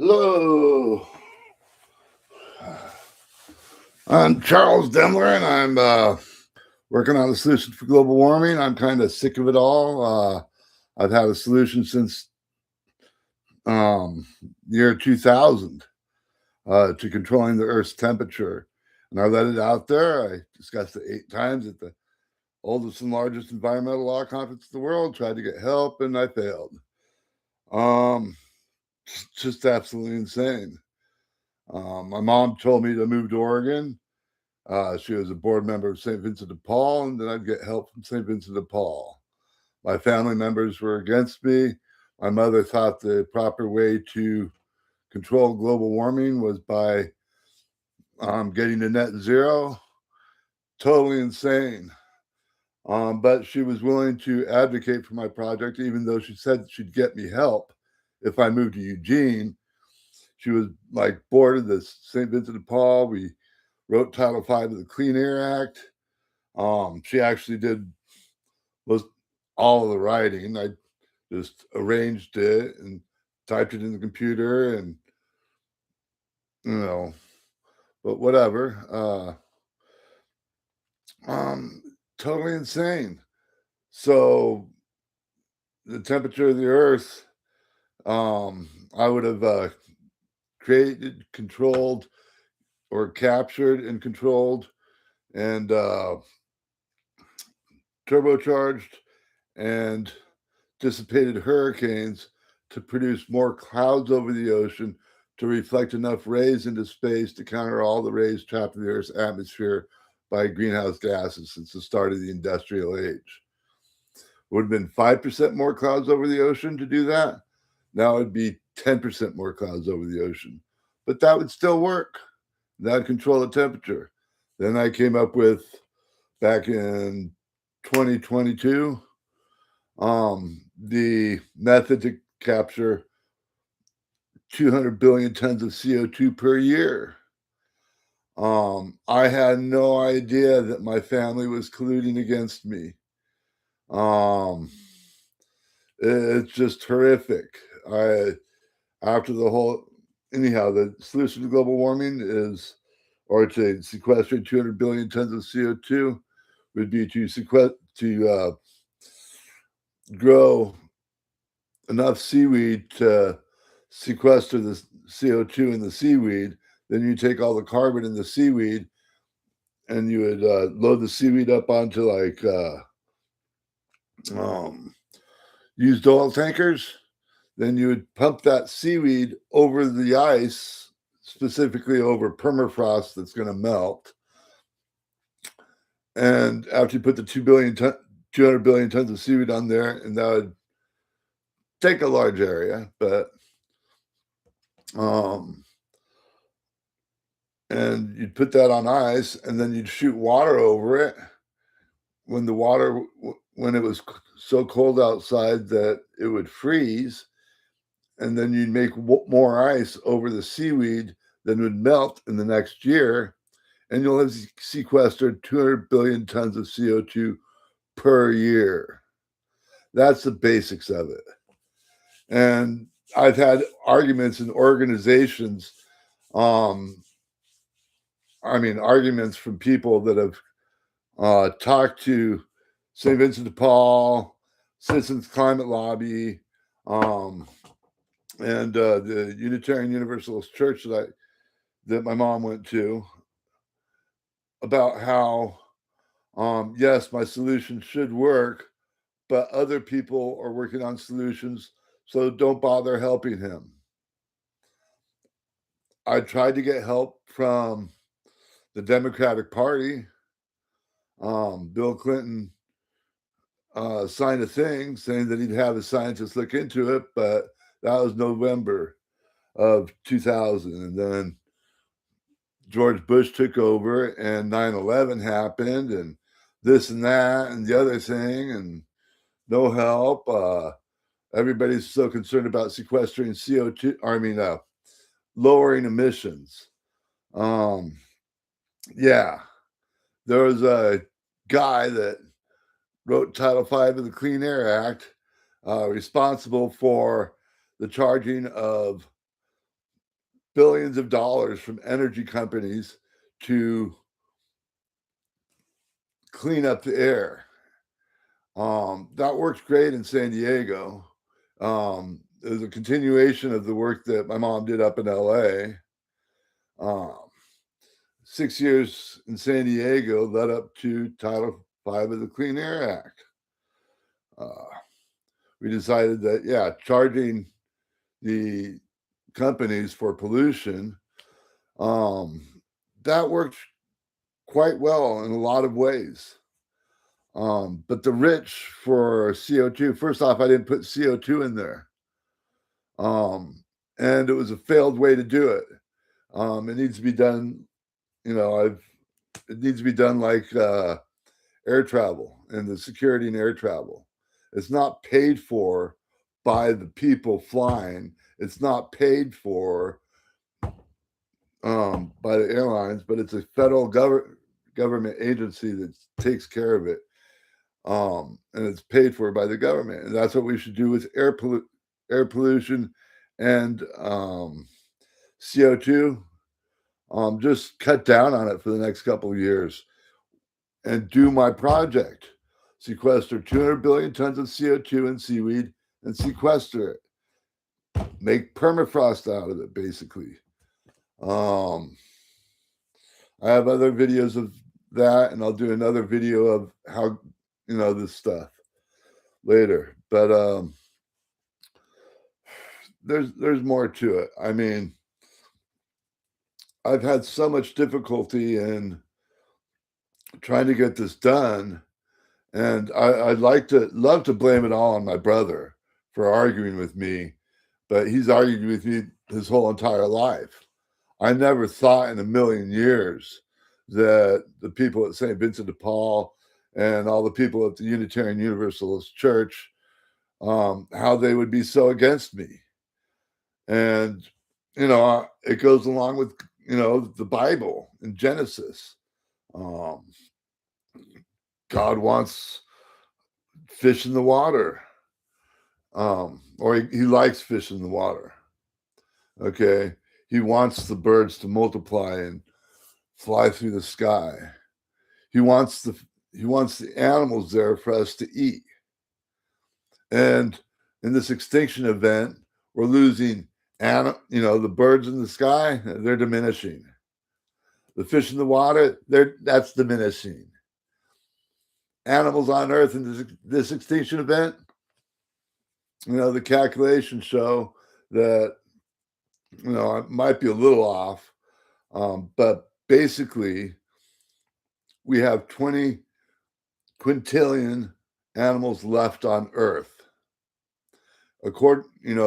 Hello, I'm Charles Demler, and I'm working on a solution for global warming. I'm kind of sick of it all. I've had a solution since um, year 2000 to controlling the Earth's temperature, and I let it out there. I discussed it 8 times at the oldest and largest environmental law conference in the world. Tried to get help, and I failed. Um, just absolutely insane. My mom told me to move to Oregon. She was a board member of St. Vincent de Paul, and then I'd get help from St. Vincent de Paul. My family members were against me. My mother thought the proper way to control global warming was by getting to net zero. Totally insane. But she was willing to advocate for my project, even though she said she'd get me help if I moved to Eugene. She was like board of the St. Vincent de Paul. We wrote Title V of the Clean Air Act. She actually did most all of the writing. I just arranged it and typed it in the computer, and you know, but whatever. Um, totally insane. So the temperature of the Earth, um, I would have created, controlled, or captured and controlled, and turbocharged and dissipated hurricanes to produce more clouds over the ocean to reflect enough rays into space to counter all the rays trapped in the Earth's atmosphere by greenhouse gases since the start of the industrial age. Would have been 5% more clouds over the ocean to do that. Now it'd be 10% more clouds over the ocean. But that would still work. That would control the temperature. Then I came up with, back in 2022, the method to capture 200 billion tons of CO2 per year. I had no idea that my family was colluding against me. Um, it's just horrific. I after the whole anyhow, the solution to global warming is, or to sequester 200 billion tons of CO2 would be to grow enough seaweed to sequester the CO2 in the seaweed. Then you take all the carbon in the seaweed and you would load the seaweed up onto like um, used oil tankers. Then you would pump that seaweed over the ice, specifically over permafrost that's going to melt. And after you put the 200 billion tons of seaweed on there, and that would take a large area, but um, and you'd put that on ice, and then you'd shoot water over it. When it was so cold outside that it would freeze, and then you'd make more ice over the seaweed that would melt in the next year, and you'll have sequestered 200 billion tons of CO2 per year. That's the basics of it. And I've had arguments in organizations, um, arguments from people that have talked to St. Vincent de Paul, Citizens Climate Lobby, and the Unitarian Universalist Church that my mom went to, about how yes, my solution should work, but other people are working on solutions, so don't bother helping him. I tried to get help from the Democratic Party. Bill Clinton signed a thing saying that he'd have a scientist look into it, but that was November of 2000. And then George Bush took over and 9/11 happened and this and that and the other thing and no help. Everybody's so concerned about sequestering CO2, lowering emissions. Yeah, there was a guy that wrote Title V of the Clean Air Act, responsible for the charging of billions of dollars from energy companies to clean up the air. That works great in San Diego. It was a continuation of the work that my mom did up in LA. 6 years in San Diego led up to Title V of the Clean Air Act. We decided that, yeah, charging the companies for pollution, that worked quite well in a lot of ways. But the rich for CO2, first off, I didn't put CO2 in there. And it was a failed way to do it. It needs to be done, it needs to be done like air travel and the security in air travel. It's not paid for by the people flying. It's not paid for by the airlines, but it's a federal government agency that takes care of it. And it's paid for by the government. And that's what we should do with air pollution and CO2. Just cut down on it for the next couple of years and do my project. Sequester 200 billion tons of CO2 and seaweed and sequester it. Make permafrost out of it, basically. I have other videos of that, and I'll do another video of how, this stuff later. But there's more to it. I mean, I've had so much difficulty in trying to get this done, and I'd love to blame it all on my brother for arguing with me, but he's argued with me his whole entire life. I never thought in a million years that the people at St. Vincent de Paul and all the people at the Unitarian Universalist Church, how they would be so against me. And, it goes along with, the Bible in Genesis. God wants fish in the water, or he likes fish in the water. Okay. He wants the birds to multiply and fly through the sky. He wants the animals there for us to eat. And in this extinction event, we're losing the birds in the sky, they're diminishing. The fish in the water, that's diminishing. Animals on Earth in this extinction event, the calculations show that, it might be a little off, but basically, we have 20 quintillion animals left on Earth. That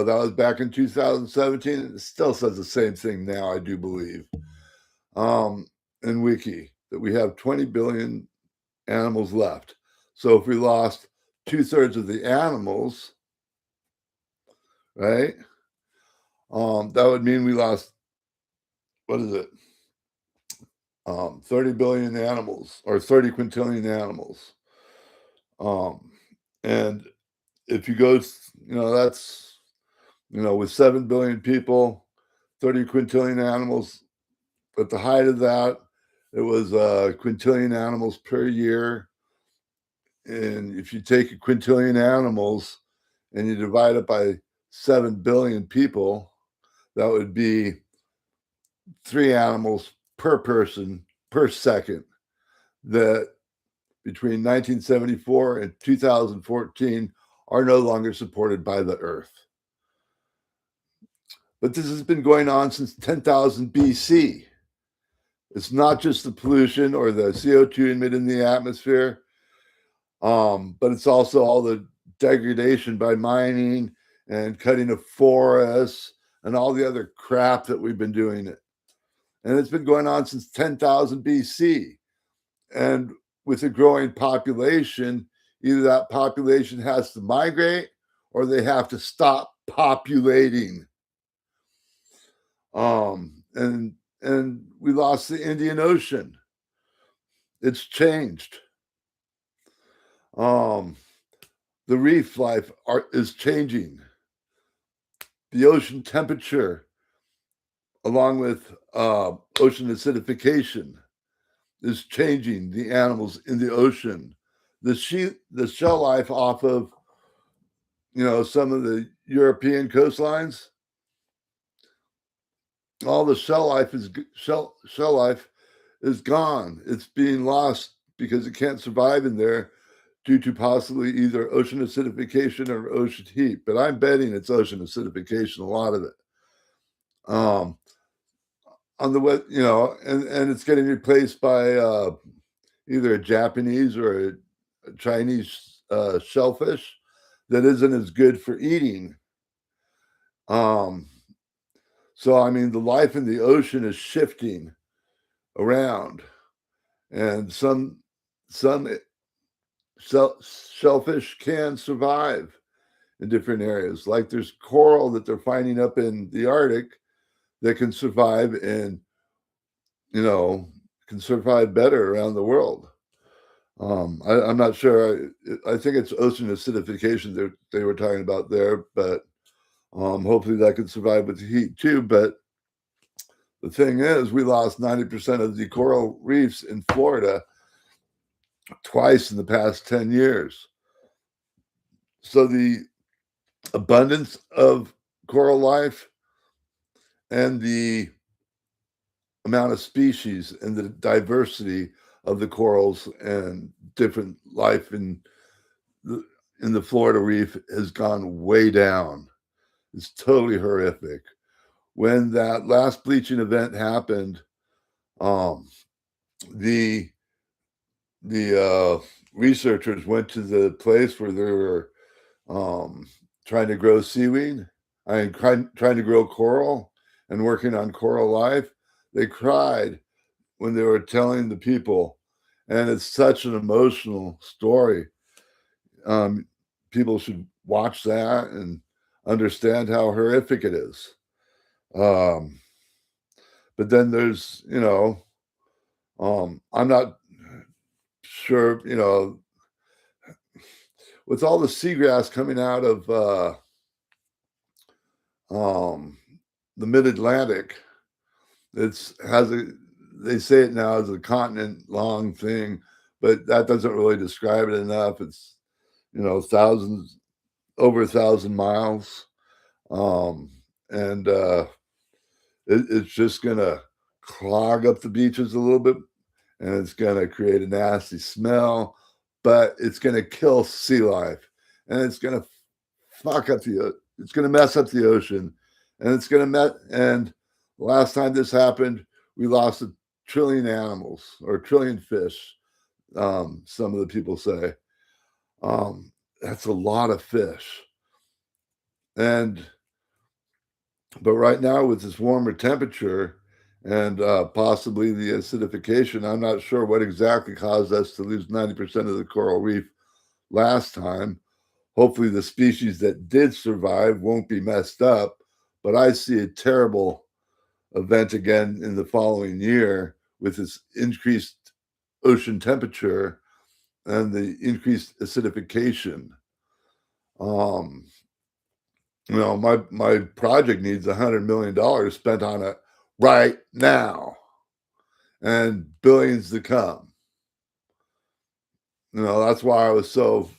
was back in 2017. It still says the same thing now, I do believe. In Wiki, that we have 20 billion animals left. So if we lost 2/3 of the animals, right? That would mean we lost, what is it? 30 billion animals or 30 quintillion animals. And if you go, that's, with 7 billion people, 30 quintillion animals. At the height of that, it was quintillion animals per year. And if you take a quintillion animals and you divide it by 7 billion people, that would be 3 animals per person per second that between 1974 and 2014 are no longer supported by the Earth. But this has been going on since 10,000 BC. It's not just the pollution or the CO2 emitted in the atmosphere, but it's also all the degradation by mining and cutting of forests and all the other crap that we've been doing it. And it's been going on since 10,000 BC. And with a growing population, either that population has to migrate or they have to stop populating. And we lost the Indian Ocean. It's changed. The reef life is changing. The ocean temperature along with ocean acidification, is changing the animals in the ocean. The shell life off of some of the European coastlines, all the shell life is gone. It's being lost because it can't survive in there due to possibly either ocean acidification or ocean heat. But I'm betting it's ocean acidification, a lot of it. Um, on the west, and it's getting replaced by either a Japanese or a Chinese shellfish that isn't as good for eating. Um, so I mean, the life in the ocean is shifting around, and some shellfish can survive in different areas. Like there's coral that they're finding up in the Arctic that can survive and can survive better around the world. I'm not sure. I think it's ocean acidification that they were talking about there, but hopefully that could survive with the heat too. But the thing is, we lost 90% of the coral reefs in Florida twice in the past 10 years. So the abundance of coral life and the amount of species and the diversity of the corals and different life in the Florida Reef has gone way down. It's totally horrific. When that last bleaching event happened, um, the researchers went to the place where they were trying to grow seaweed. Trying to grow coral and working on coral life. They cried when they were telling the people, and it's such an emotional story. Um, People should watch that and understand how horrific it is. Um, but then there's, I'm not sure, with all the seagrass coming out of um, the Mid-Atlantic, they say it now as a continent long thing, but that doesn't really describe it enough. It's, over 1,000 miles. Um, and it's just going to clog up the beaches a little bit, and it's going to create a nasty smell, but it's going to kill sea life, and it's going to it's going to mess up the ocean, and it's going to and last time this happened, we lost 1 trillion animals or 1 trillion fish. Some of the people say that's a lot of fish, but right now with this warmer temperature and possibly the acidification, I'm not sure what exactly caused us to lose 90% of the coral reef last time. Hopefully the species that did survive won't be messed up, but I see a terrible event again in the following year with this increased ocean temperature and the increased acidification. Um, my project needs $100 million spent on it right now, and billions to come. That's why I was so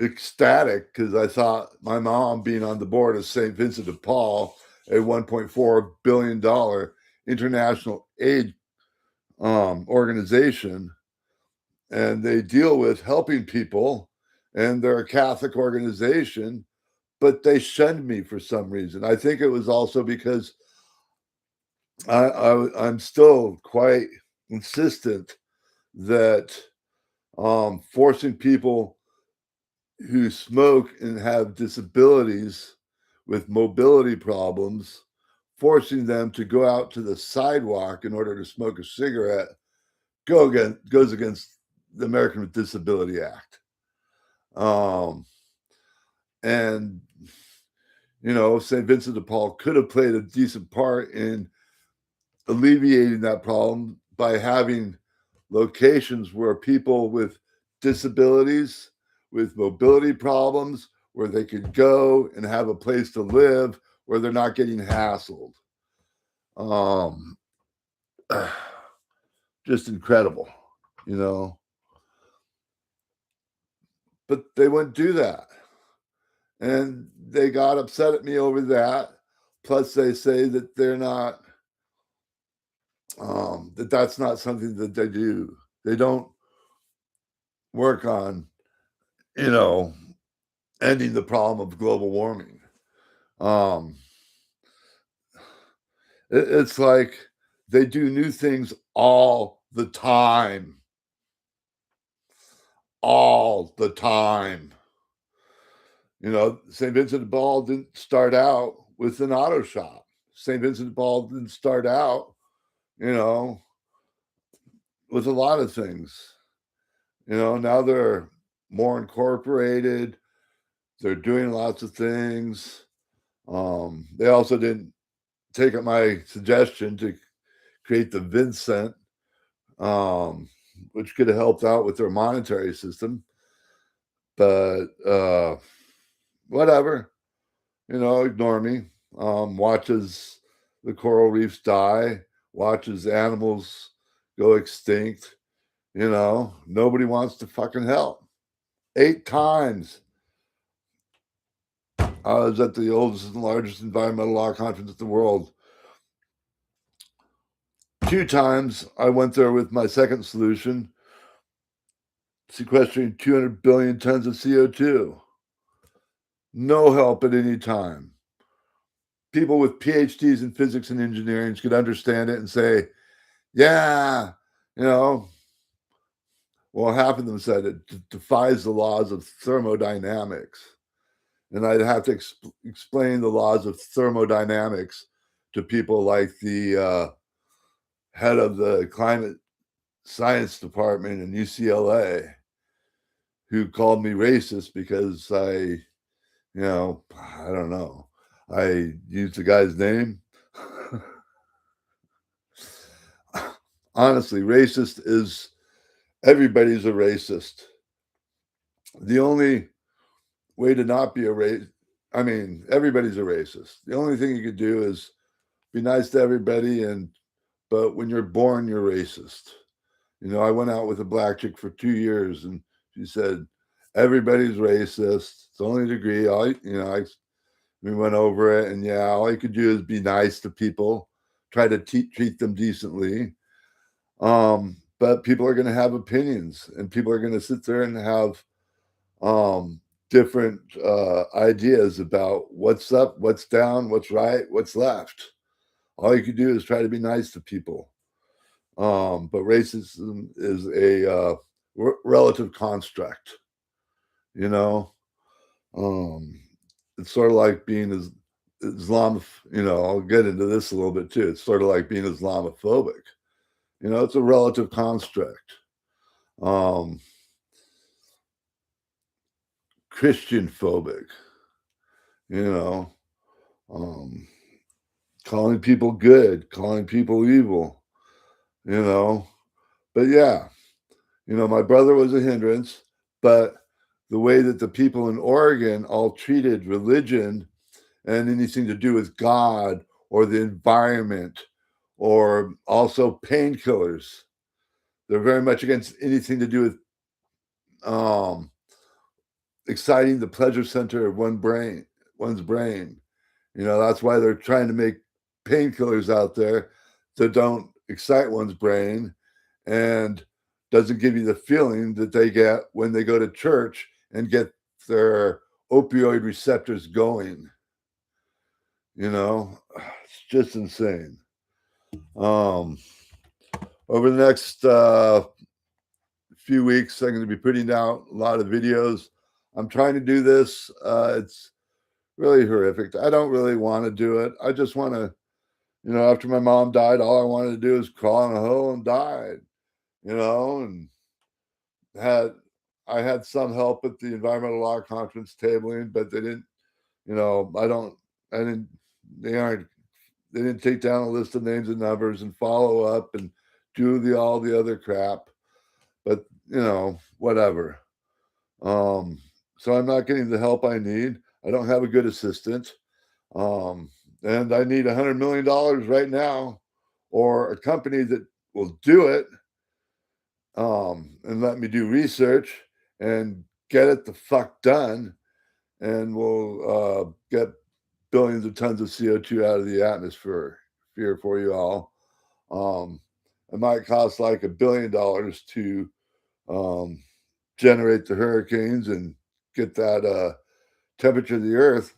ecstatic, because I thought my mom being on the board of St. Vincent de Paul, a $1.4 billion international aid organization, and they deal with helping people, and they're a Catholic organization, but they shunned me for some reason. I think it was also because I'm still quite insistent that forcing people who smoke and have disabilities with mobility problems, forcing them to go out to the sidewalk in order to smoke a cigarette, goes against the American with Disability Act. And St. Vincent de Paul could have played a decent part in alleviating that problem by having locations where people with disabilities, with mobility problems, where they could go and have a place to live where they're not getting hassled. Um, just incredible, you know. But they wouldn't do that. And they got upset at me over that. Plus, they say that they're not, that's not something that they do. They don't work on, you know, ending the problem of global warming. Um, it's like they do new things all the time. You know, St. Vincent de Paul didn't start out with an auto shop. St. Vincent de Paul didn't start out, you know, with a lot of things. You know, now they're more incorporated. They're doing lots of things. They also didn't take up my suggestion to create the Vincent, um, which could have helped out with their monetary system. But whatever, you know, ignore me. Watches the coral reefs die, watches animals go extinct. You know, nobody wants to fucking help. 8 times I was at the oldest and largest environmental law conference in the world. 2 times I went there with my second solution, sequestering 200 billion tons of CO2. No help at any time. People with PhDs in physics and engineering could understand it and say, yeah, you know, well, half of them said it defies the laws of thermodynamics. And I'd have to explain the laws of thermodynamics to people like the head of the climate science department in UCLA, who called me racist because I don't know, I used the guy's name. Honestly, racist is everybody's a racist. The only way to not be a race, I mean, everybody's a racist. The only thing you could do is be nice to everybody, but when you're born, you're racist. You know, I went out with a black chick for 2 years, and she said, "Everybody's racist. It's only a degree." We went over it, and yeah, all you could do is be nice to people, try to treat them decently. But people are going to have opinions, and people are going to sit there and have um, different ideas about what's up, what's down, what's right, what's left. All you can do is try to be nice to people. But racism is a relative construct, you know. Um, it's sort of like being Islam, I'll get into this a little bit too. It's sort of like being Islamophobic. You know, it's a relative construct. Um, Christian phobic, you know, um, calling people good, calling people evil, you know. But yeah, my brother was a hindrance, but the way that the people in Oregon all treated religion and anything to do with God or the environment or also painkillers, they're very much against anything to do with um, exciting the pleasure center of one's brain. You know, that's why they're trying to make painkillers out there that don't excite one's brain and doesn't give you the feeling that they get when they go to church and get their opioid receptors going. You know, it's just insane. Um, Over the next few weeks, I'm going to be putting out a lot of videos. I'm trying to do this. It's really horrific. I don't really want to do it. I just want to, after my mom died, all I wanted to do was crawl in a hole and die, and had I had some help at the environmental law conference tabling, but they didn't, I didn't, they aren't, they didn't take down a list of names and numbers and follow up and do all the other crap. But, whatever. So I'm not getting the help I need. I don't have a good assistant. Um, and I need $100 million right now, or a company that will do it, and let me do research and get it the fuck done, and we'll get billions of tons of CO2 out of the atmosphere for you all. It might cost like $1 billion to um, generate the hurricanes and get that temperature of the earth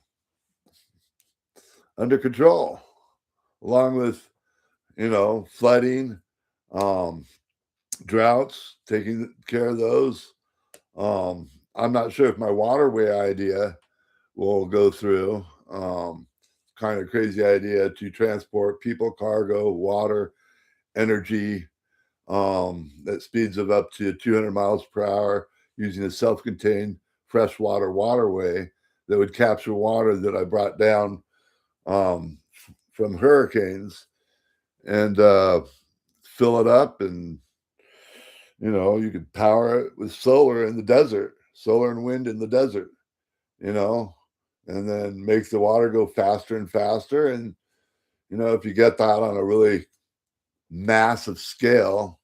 under control, along with, flooding, um, droughts, taking care of those. I'm not sure if my waterway idea will go through. Kind of crazy idea to transport people, cargo, water, energy, that speeds of up to 200 miles per hour using a self-contained freshwater waterway that would capture water that I brought down from hurricanes and fill it up, and you could power it with solar in the desert, solar and wind in the desert, you know, and then make the water go faster and faster. And if you get that on a really massive scale,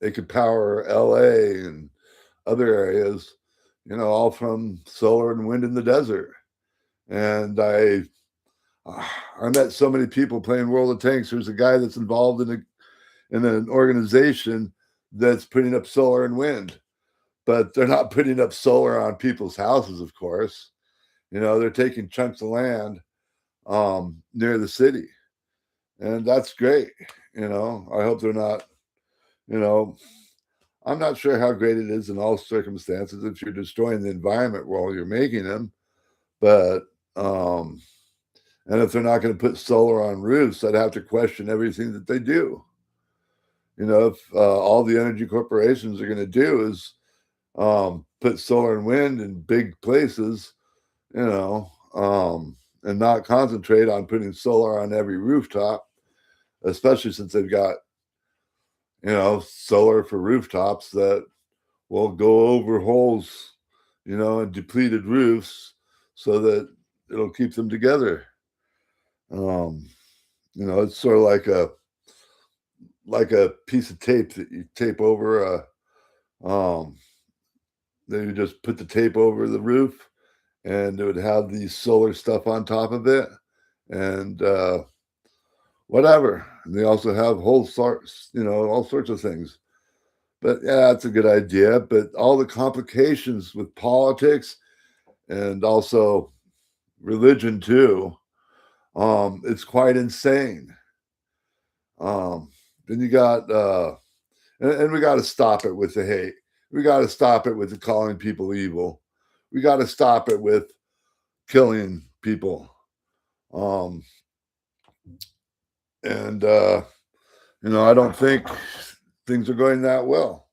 it could power LA and other areas, all from solar and wind in the desert. And I met so many people playing World of Tanks. There's a guy that's involved in an organization that's putting up solar and wind, but they're not putting up solar on people's houses, of course. They're taking chunks of land near the city, and that's great. I hope they're not. You know, I'm not sure how great it is in all circumstances if you're destroying the environment while you're making them, but and if they're not going to put solar on roofs, I'd have to question everything that they do. If all the energy corporations are going to do is put solar and wind in big places, and not concentrate on putting solar on every rooftop, especially since they've got, solar for rooftops that will go over holes, and depleted roofs so that it'll keep them together. It's sort of like a piece of tape that you tape over then you just put the tape over the roof, and it would have the solar stuff on top of it, and whatever. And they also have whole sorts, all sorts of things. But yeah, that's a good idea. But all the complications with politics and also religion too, it's quite insane. Then you got, and we got to stop it with the hate. We got to stop it with the calling people evil. We got to stop it with killing people. And I don't think things are going that well.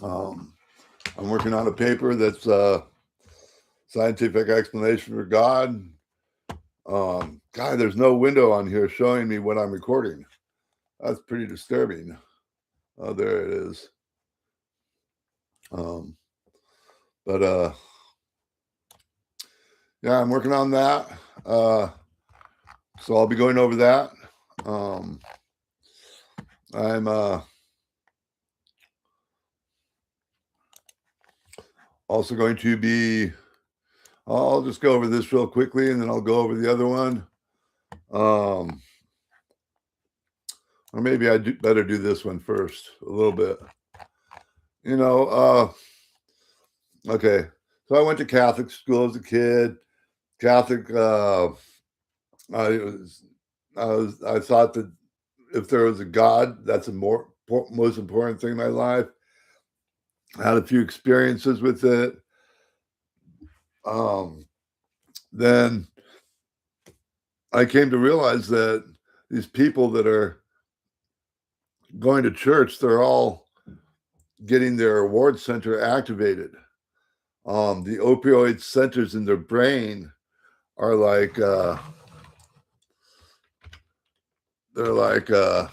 I'm working on a paper that's scientific explanation for God. God, there's no window on here showing me what I'm recording. That's pretty disturbing. Oh, there it is. But yeah, I'm working on that. So I'll be going over that. I'm also going to be, I'll just go over this real quickly and then I'll go over the other one. Or maybe I better do this one first a little bit. Okay. So I went to Catholic school as a kid. Catholic, I thought that if there was a God, that's the most important thing in my life. I had a few experiences with it. Then I came to realize that these people that are going to church, they're all getting their reward center activated. The opioid centers in their brain are like the opioid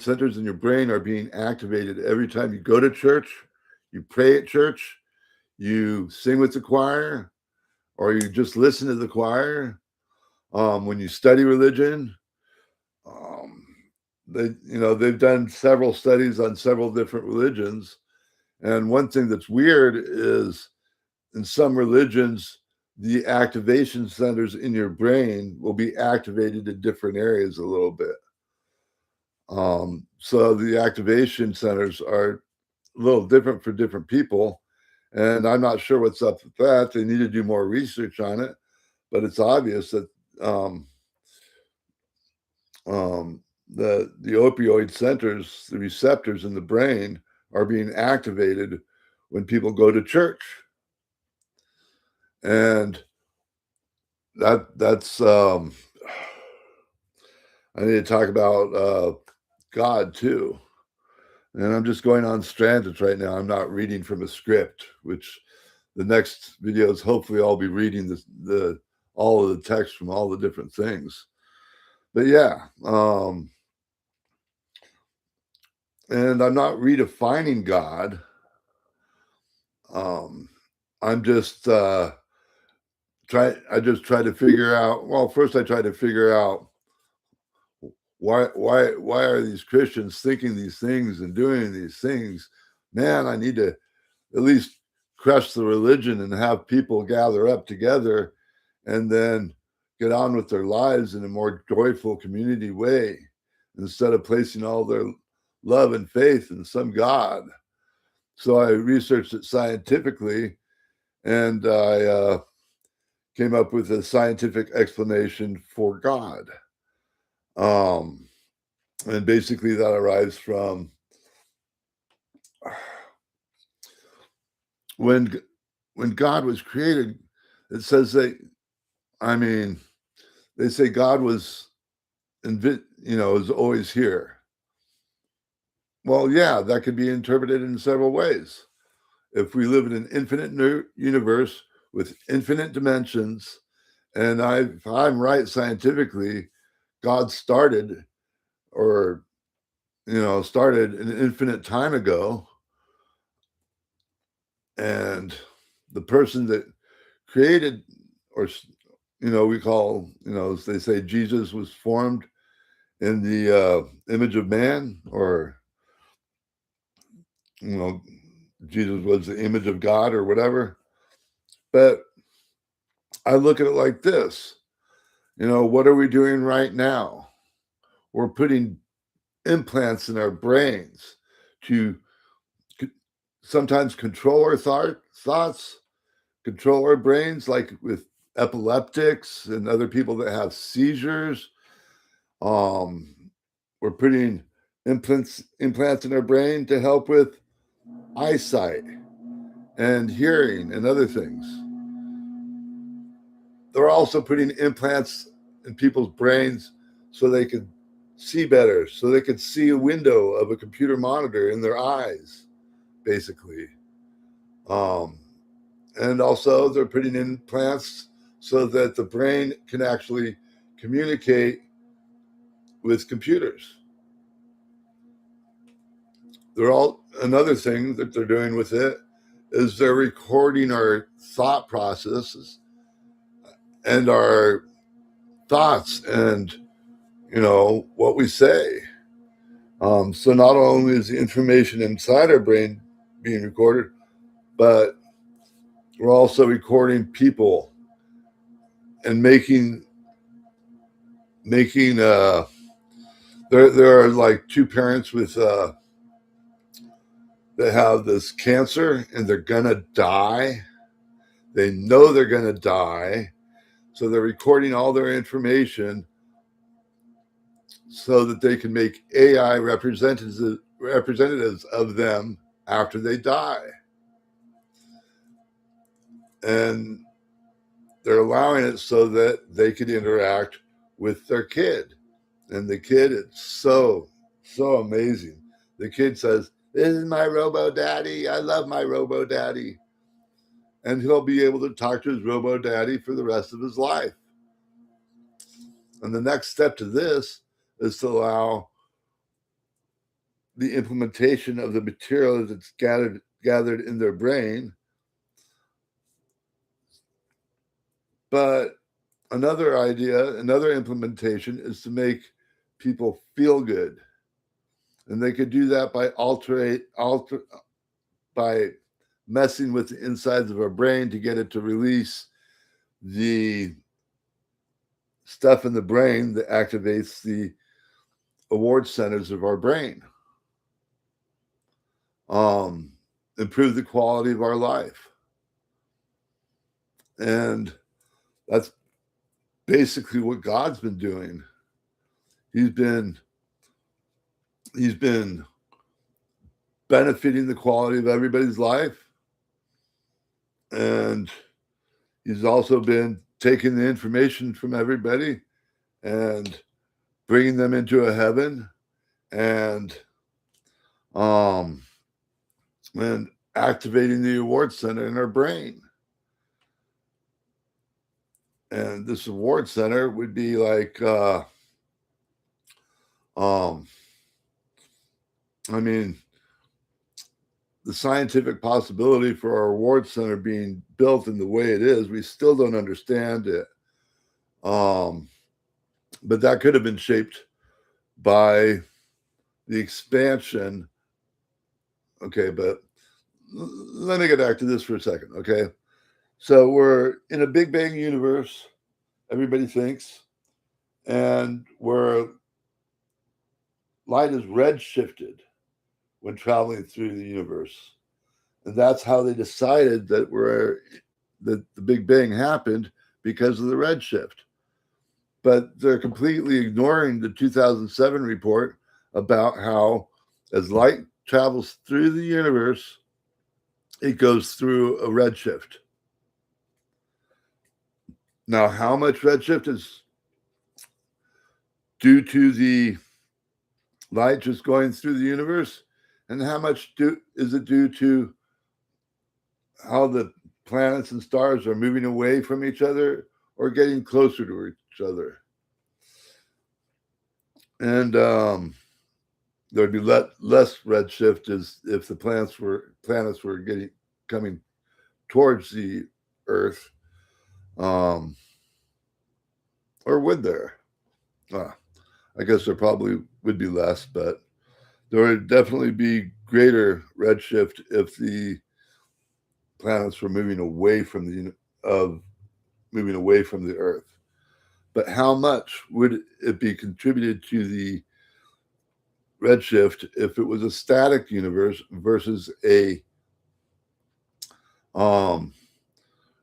centers in your brain are being activated every time you go to church, you pray at church, you sing with the choir, or you just listen to the choir. When you study religion, um, they've done several studies on several different religions, and one thing that's weird is in some religions, the activation centers in your brain will be activated in different areas a little bit. So the activation centers are a little different for different people. And I'm not sure what's up with that. They need to do more research on it, but it's obvious that um, the opioid centers, the receptors in the brain, are being activated when people go to church, and that's I need to talk about God too. And I'm just going on stranded right now. I'm not reading from a script, which the next videos, hopefully I'll be reading the all of the text from all the different things. But yeah, and I'm not redefining God. I'm just I just try to figure out. Well, first I try to figure out why are these Christians thinking these things and doing these things? Man, I need to at least crush the religion and have people gather up together and then get on with their lives in a more joyful community way instead of placing all their love and faith in some God. So I researched it scientifically, and I came up with a scientific explanation for God. Um, and basically that arrives from when when God was created. It says that, I mean, they say God was is always here. Well, yeah, that could be interpreted in several ways. If we live in an infinite universe with infinite dimensions, and if I'm right scientifically, God started or started an infinite time ago, and the person that created, or we call, as they say, Jesus was formed in the image of man, or you know Jesus was the image of God or whatever. But I look at it like this. What are we doing right now? We're putting implants in our brains to sometimes control our thoughts, control our brains, like with epileptics and other people that have seizures. Um, we're putting implants in our brain to help with eyesight and hearing and other things. They're also putting implants in people's brains so they could see better, so they could see a window of a computer monitor in their eyes, basically. Um, and also, they're putting in implants so that the brain can actually communicate with computers. Another thing that they're doing with it is they're recording our thought processes and our thoughts and what we say. So not only is the information inside our brain being recorded, but we're also recording people and making there are like two parents with that have this cancer, and they're gonna die. They know they're gonna die, so they're recording all their information so that they can make AI representatives of them after they die. And they're allowing it so that they could interact with their kid. And the kid, it's so amazing. The kid says, "This is my robo daddy. I love my robo daddy." And he'll be able to talk to his robo daddy for the rest of his life. And the next step to this is to allow the implementation of the material that's gathered in their brain But another idea, another implementation is to make people feel good. And they could do that by messing with the insides of our brain to get it to release the stuff in the brain that activates the award centers of our brain. Improve the quality of our life. And that's basically what God's been doing. He's been benefiting the quality of everybody's life. And he's also been taking the information from everybody and bringing them into a heaven and activating the award center in our brain. And this award center would be like, the scientific possibility for our award center being built in the way it is, we still don't understand it. But that could have been shaped by the expansion. Okay, but let me get back to this for a second, okay? So we're in a Big Bang universe, everybody thinks, and where light is redshifted when traveling through the universe. And that's how they decided that the Big Bang happened, because of the redshift. But they're completely ignoring the 2007 report about how as light travels through the universe, it goes through a redshift. Now, how much redshift is due to the light just going through the universe, and how much is it due to how the planets and stars are moving away from each other or getting closer to each other? And there'd be less redshift as if the planets were coming towards the Earth, or would there? I guess there probably would be less, but there would definitely be greater redshift if the planets were moving away from the Earth. But how much would it be contributed to the redshift if it was a static universe versus a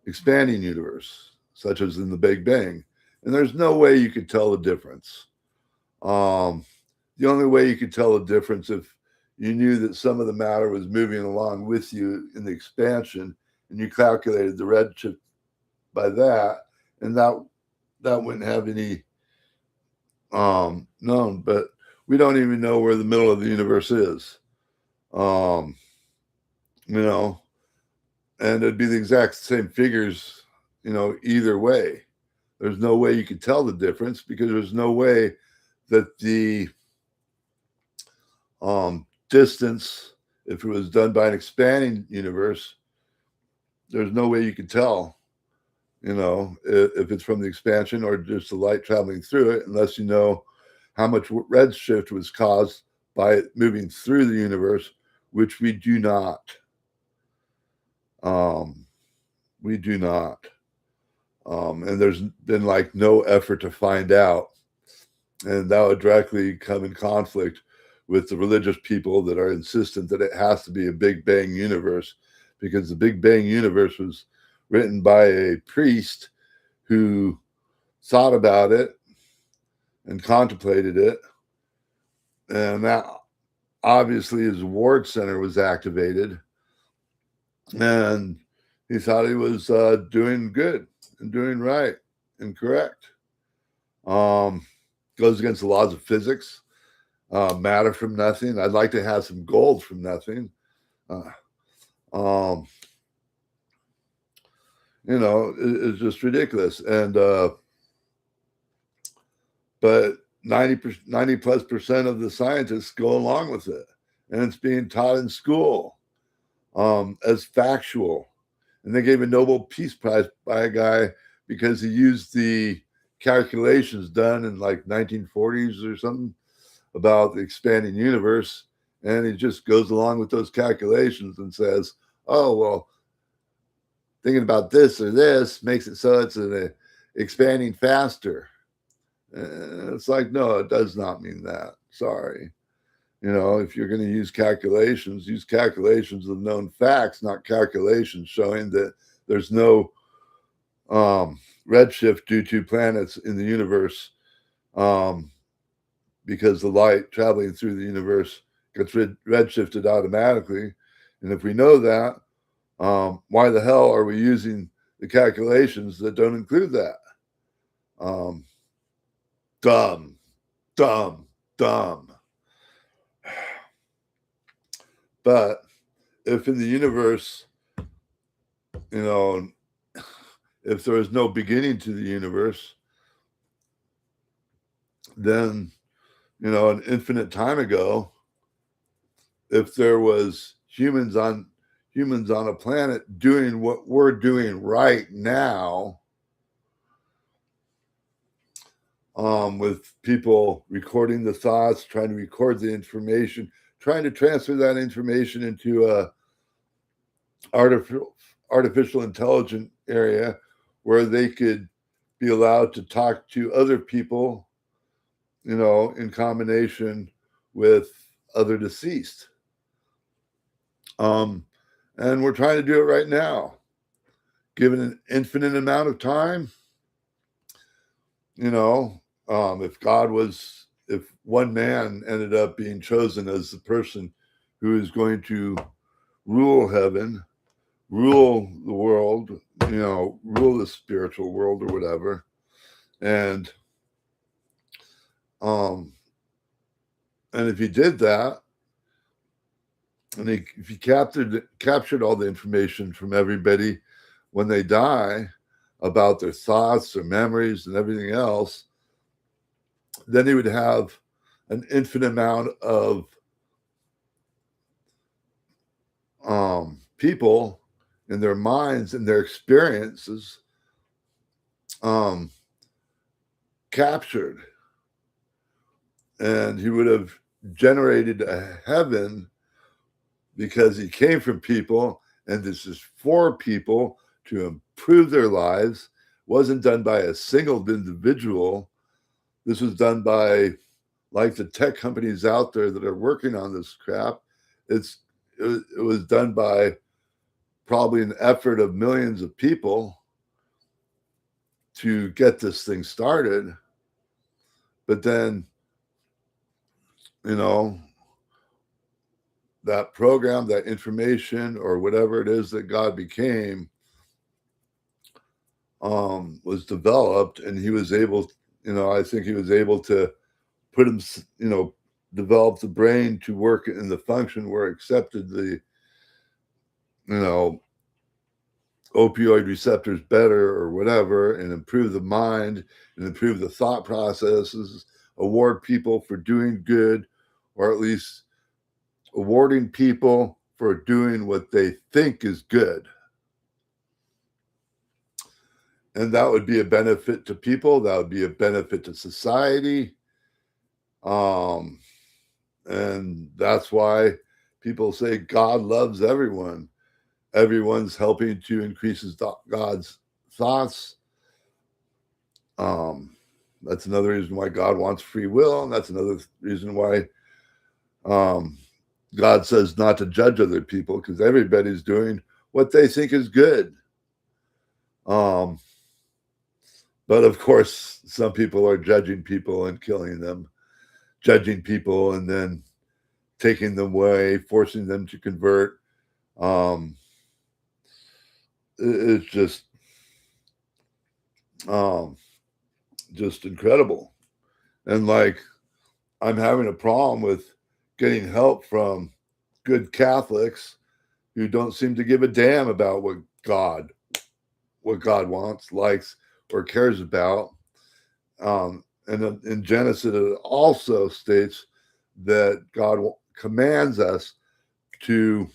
expanding universe, such as in the Big Bang? And there's no way you could tell the difference. The only way you could tell the difference if you knew that some of the matter was moving along with you in the expansion, and you calculated the redshift by that, and that wouldn't have any known. But we don't even know where the middle of the universe is. And it'd be the exact same figures, either way. There's no way you could tell the difference, because there's no way that the distance, if it was done by an expanding universe, there's no way you could tell, if it's from the expansion or just the light traveling through it, unless you know how much redshift was caused by it moving through the universe, which we do not. We do not. And there's been no effort to find out. And that would directly come in conflict with the religious people that are insistent that it has to be a Big Bang universe, because the Big Bang universe was written by a priest who thought about it and contemplated it. And that obviously his award center was activated. And he thought he was doing good and doing right and correct. Goes against the laws of physics. Matter from nothing. I'd like to have some gold from nothing. It's just ridiculous. And but 90+% of the scientists go along with it, and it's being taught in school as factual. And they gave a Nobel Peace Prize by a guy because he used the calculations done in like 1940s or something about the expanding universe, and he just goes along with those calculations and says, oh, well, thinking about this or this makes it so it's expanding faster. It's like, no, it does not mean that. Sorry. If you're going to use calculations of known facts, not calculations showing that there's no redshift due to planets in the universe, because the light traveling through the universe gets redshifted automatically. And if we know that, why the hell are we using the calculations that don't include that? Dumb. But if in the universe, if there is no beginning to the universe, then, an infinite time ago, if there was humans on a planet doing what we're doing right now, with people recording the thoughts, trying to record the information, trying to transfer that information into a artificial intelligent area where they could be allowed to talk to other people, in combination with other deceased. And we're trying to do it right now. Given an infinite amount of time, if one man ended up being chosen as the person who is going to rule heaven, rule the world, rule the spiritual world or whatever, and if he did that, and if he captured all the information from everybody when they die about their thoughts, their memories, and everything else, then he would have an infinite amount of people in their minds and their experiences captured. And he would have generated a heaven because he came from people, and this is for people to improve their lives. It wasn't done by a single individual. This was done by, like, the tech companies out there that are working on this crap. It was done by probably an effort of millions of people to get this thing started. But then, that program, that information, or whatever it is that God became, was developed, and he was able, I think he was able to put him, develop the brain to work in the function where it accepted the, opioid receptors better or whatever, and improve the mind and improve the thought processes, award people for doing good, or at least awarding people for doing what they think is good. And that would be a benefit to people. That would be a benefit to society. And that's why people say God loves everyone. Everyone's helping to increase God's thoughts. That's another reason why God wants free will. And that's another reason why God says not to judge other people, because everybody's doing what they think is good. But of course, some people are judging people and killing them, judging people and then taking them away, forcing them to convert. It's just incredible. And like, I'm having a problem with getting help from good Catholics who don't seem to give a damn about what God wants, likes, or cares about. And in Genesis, it also states that God commands us to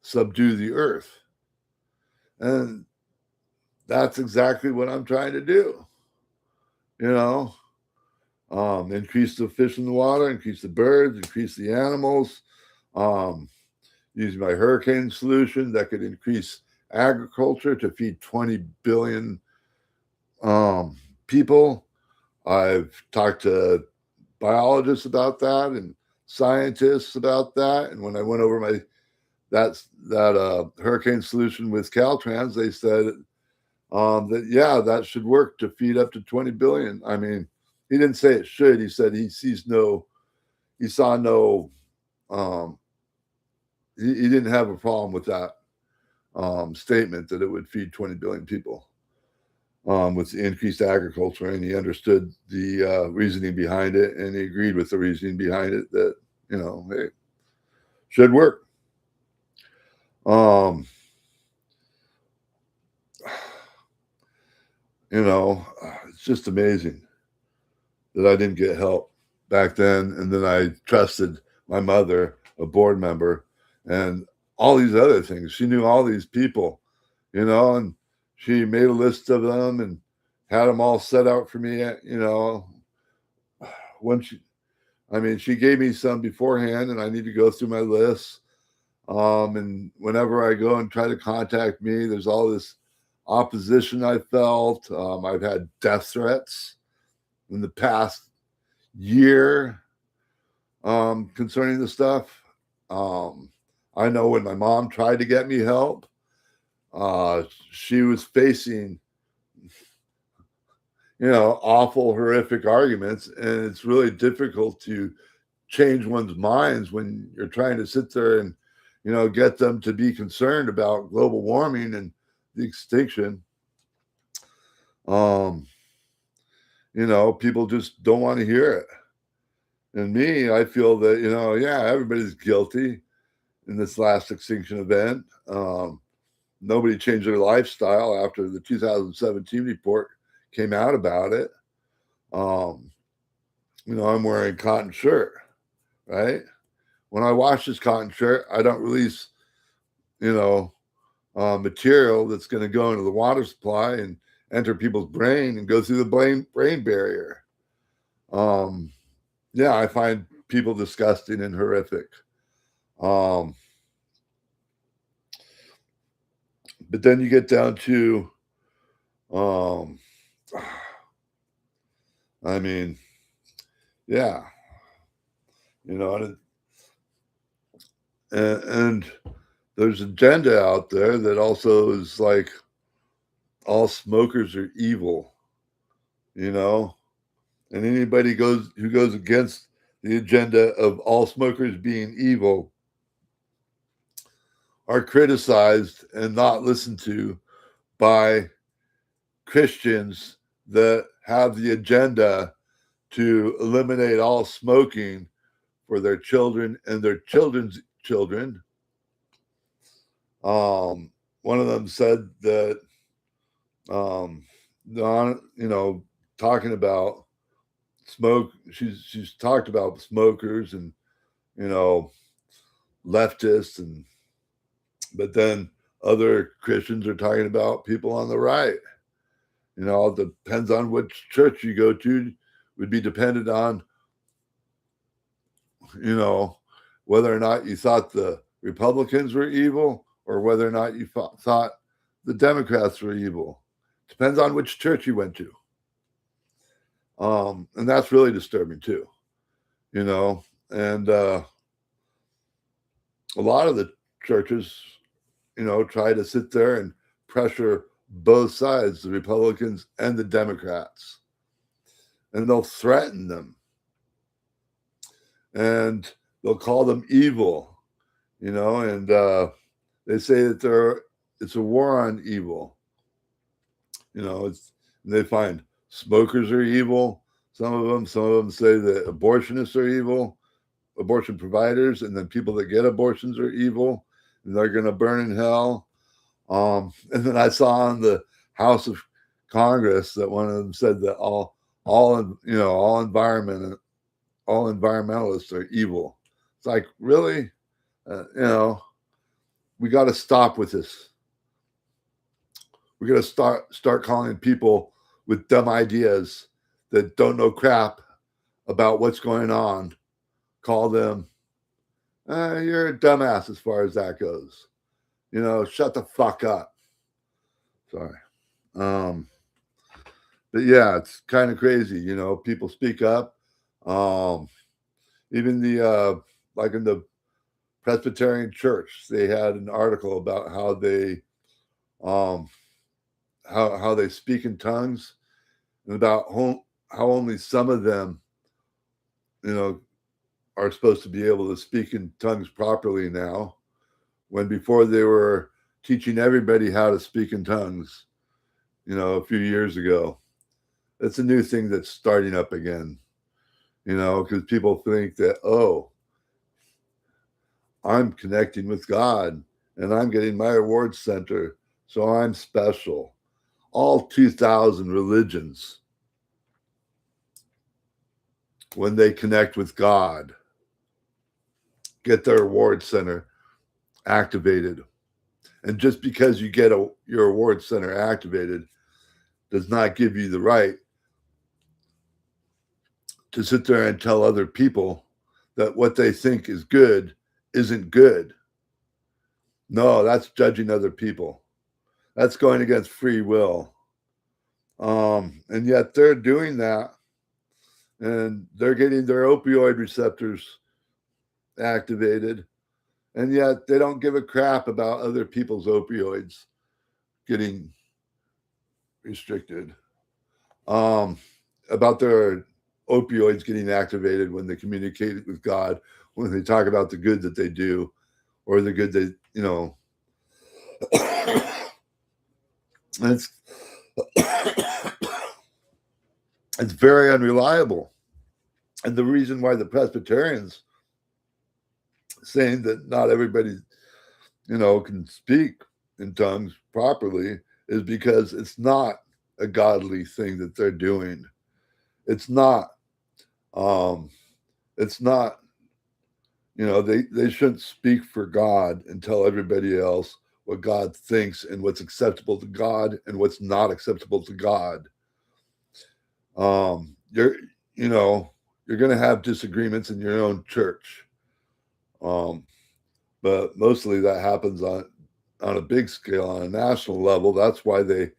subdue the earth. And that's exactly what I'm trying to do. You know, increase the fish in the water, increase the birds, increase the animals, um, using my hurricane solution that could increase agriculture to feed 20 billion um, people. I've talked to biologists about that and scientists about that. And when I went over that hurricane solution with Caltrans, they said that yeah, that should work to feed up to 20 billion. I mean, he didn't say it should. He said he saw no, um, he didn't have a problem with that statement that it would feed 20 billion people with increased agriculture, and he understood the reasoning behind it, and he agreed with the reasoning behind it that it should work. Um, it's just amazing that I didn't get help back then, and then I trusted my mother, a board member, and all these other things. She knew all these people, and she made a list of them and had them all set out for me. When she gave me some beforehand, and I need to go through my list. And whenever I go and try to contact me, there's all this opposition I felt. I've had death threats in the past year concerning the stuff. I know when my mom tried to get me help, she was facing, awful, horrific arguments, and it's really difficult to change one's minds when you're trying to sit there and, get them to be concerned about global warming and the extinction. People just don't want to hear it. And me, I feel that, yeah, everybody's guilty in this last extinction event. Nobody changed their lifestyle after the 2017 report came out about it. I'm wearing a cotton shirt, right? When I wash this cotton shirt, I don't release, material that's going to go into the water supply and enter people's brain and go through the brain barrier. Yeah, I find people disgusting and horrific. But then you get down to, I mean, yeah, and there's agenda out there that also is like all smokers are evil, and anybody who goes against the agenda of all smokers being evil are criticized and not listened to by Christians that have the agenda to eliminate all smoking for their children and their children's children. One of them said that, talking about smoke, she's talked about smokers and, leftists, but then other Christians are talking about people on the right. It depends on which church you go to, would be dependent on, whether or not you thought the Republicans were evil or whether or not you thought the Democrats were evil. Depends on which church you went to. And that's really disturbing too, and a lot of the churches, try to sit there and pressure both sides, the Republicans and the Democrats, and they'll threaten them and they'll call them evil, and they say that it's a war on evil. They find smokers are evil. Some of them say that abortionists are evil, abortion providers, and then people that get abortions are evil, and they're going to burn in hell. And then I saw on the House of Congress that one of them said that all environmentalists are evil. It's like, really, we got to stop with this. We're going to start calling people with dumb ideas that don't know crap about what's going on. Call them, you're a dumbass as far as that goes. Shut the fuck up. Sorry. But yeah, it's kind of crazy. People speak up. Even like in the Presbyterian Church, they had an article about how they um, how they speak in tongues, and about how only some of them, are supposed to be able to speak in tongues properly now, when before they were teaching everybody how to speak in tongues, a few years ago. It's a new thing that's starting up again, because people think that, oh, I'm connecting with God and I'm getting my reward center, so I'm special. All 2,000 religions, when they connect with God, get their reward center activated. And just because you get your reward center activated does not give you the right to sit there and tell other people that what they think is good isn't good. No, that's judging other people. That's going against free will. And yet they're doing that, and they're getting their opioid receptors activated, and yet they don't give a crap about other people's opioids getting restricted, about their opioids getting activated when they communicate with God, when they talk about the good that they do, or the good they, it's it's very unreliable. And the reason why the Presbyterians saying that not everybody, can speak in tongues properly is because it's not a godly thing that they're doing. It's not. It's not. They shouldn't speak for God and tell everybody else what God thinks and what's acceptable to God and what's not acceptable to God. You're going to have disagreements in your own church. But mostly that happens on a big scale, on a national level. That's why they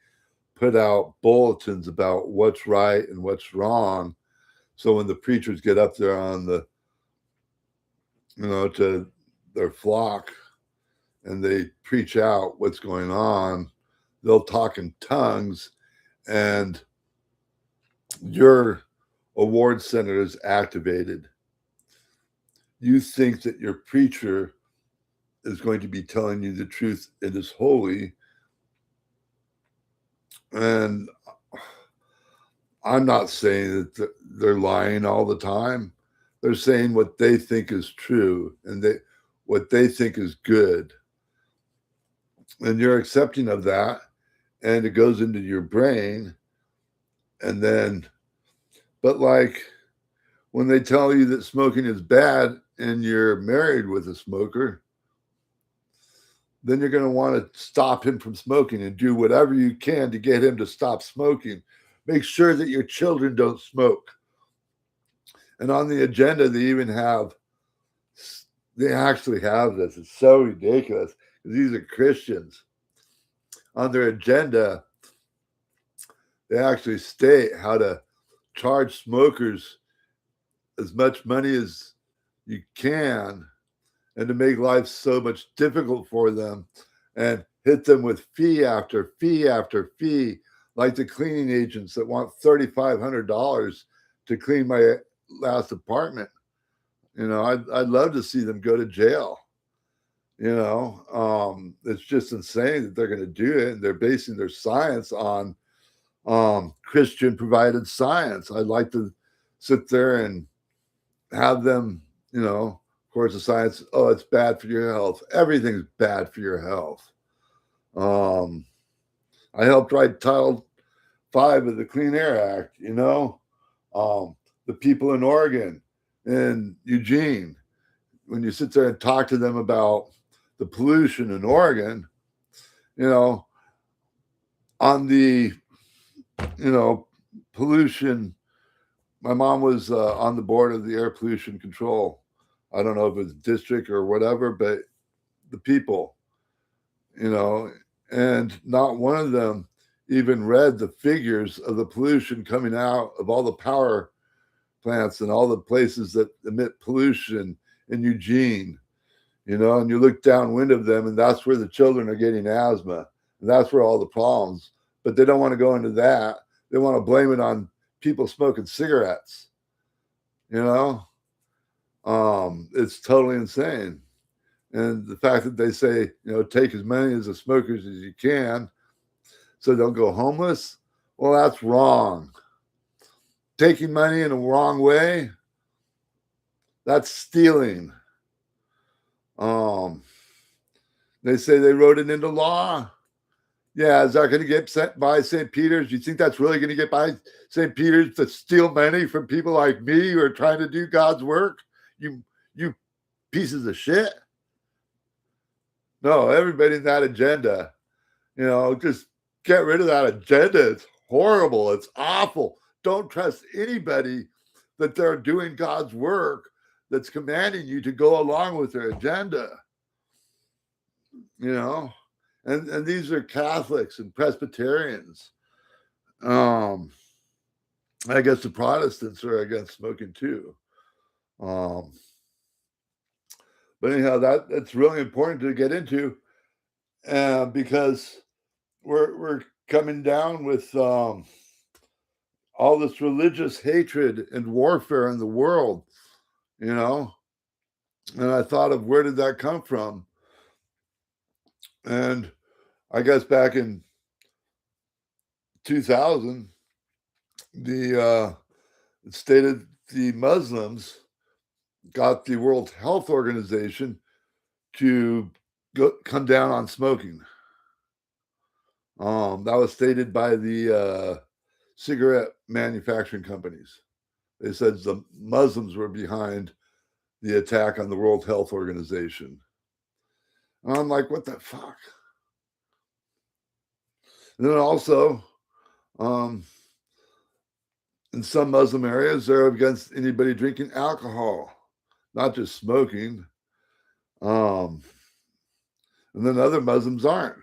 put out bulletins about what's right and what's wrong. So when the preachers get up there on the, to their flock and they preach out what's going on, they'll talk in tongues, and your award center is activated. You think that your preacher is going to be telling you the truth, it is holy. And I'm not saying that they're lying all the time. They're saying what they think is true and what they think is good. And you're accepting of that, and it goes into your brain. And then, but like when they tell you that smoking is bad and you're married with a smoker, then you're going to want to stop him from smoking and do whatever you can to get him to stop smoking. Make sure that your children don't smoke. And on the agenda, they actually have this. It's so ridiculous. These are Christians. On their agenda, they actually state how to charge smokers as much money as you can, and to make life so much difficult for them, and hit them with fee after fee after fee, like the cleaning agents that want $3,500 to clean my last apartment. I'd love to see them go to jail. It's just insane that they're going to do it, and they're basing their science on Christian provided science. I'd like to sit there and have them, of course, the science, oh, it's bad for your health. Everything's bad for your health. I helped write Title 5 of the Clean Air Act, the people in Oregon and Eugene, when you sit there and talk to them about the pollution in Oregon, on the, pollution. My mom was on the board of the air pollution control. I don't know if it's district or whatever, but the people, you know, and not one of them even read the figures of the pollution coming out of all the power plants and all the places that emit pollution in Eugene, and you look downwind of them, and that's where the children are getting asthma, and that's where all the problems. But they don't want to go into that. They want to blame it on people smoking cigarettes. You know, it's totally insane. And the fact that they say, take as many as the smokers as you can, so they'll go homeless. Well, that's wrong. Taking money in a wrong way, that's stealing. They say they wrote it into law. Yeah, is that going to get sent by St. Peter's? Do you think that's really going to get by St. Peter's to steal money from people like me who are trying to do God's work? You pieces of shit. No, everybody in that agenda, just get rid of that agenda. It's horrible. It's awful. Don't trust anybody that they're doing God's work that's commanding you to go along with their agenda. And these are Catholics and Presbyterians. I guess the Protestants are against smoking too. But anyhow, that's really important to get into, because we're coming down with all this religious hatred and warfare in the world, and I thought of, where did that come from? And I guess back in 2000, it stated the Muslims got the World Health Organization to come down on smoking. That was stated by the cigarette manufacturing companies. They said the Muslims were behind the attack on the World Health Organization. And I'm like, what the fuck? And then also, in some Muslim areas, they're against anybody drinking alcohol, not just smoking. And then other Muslims aren't.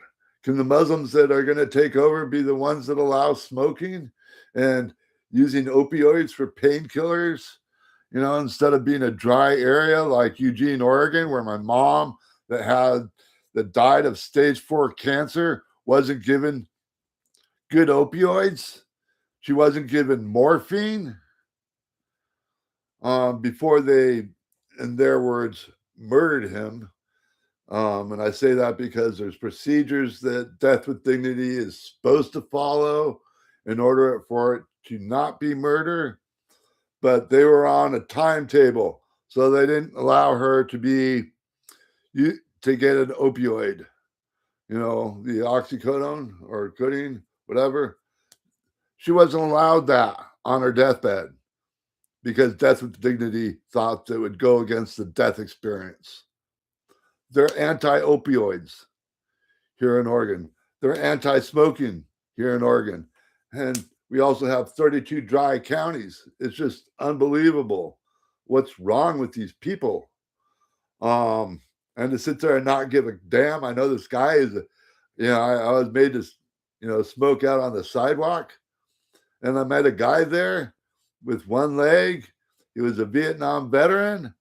Can the Muslims that are going to take over be the ones that allow smoking and using opioids for painkillers? Instead of being a dry area like Eugene, Oregon, where my mom that died of stage 4 cancer wasn't given good opioids. She wasn't given morphine before they, in their words, murdered him. And I say that because there's procedures that death with dignity is supposed to follow in order for it to not be murder. But they were on a timetable, so they didn't allow her to get an opioid, the oxycodone or codeine, whatever. She wasn't allowed that on her deathbed because death with dignity thought that it would go against the death experience. They're anti-opioids here in Oregon. They're anti-smoking here in Oregon. And we also have 32 dry counties. It's just unbelievable what's wrong with these people. And to sit there and not give a damn. I know this guy is, I was made to, smoke out on the sidewalk. And I met a guy there with one leg. He was a Vietnam veteran,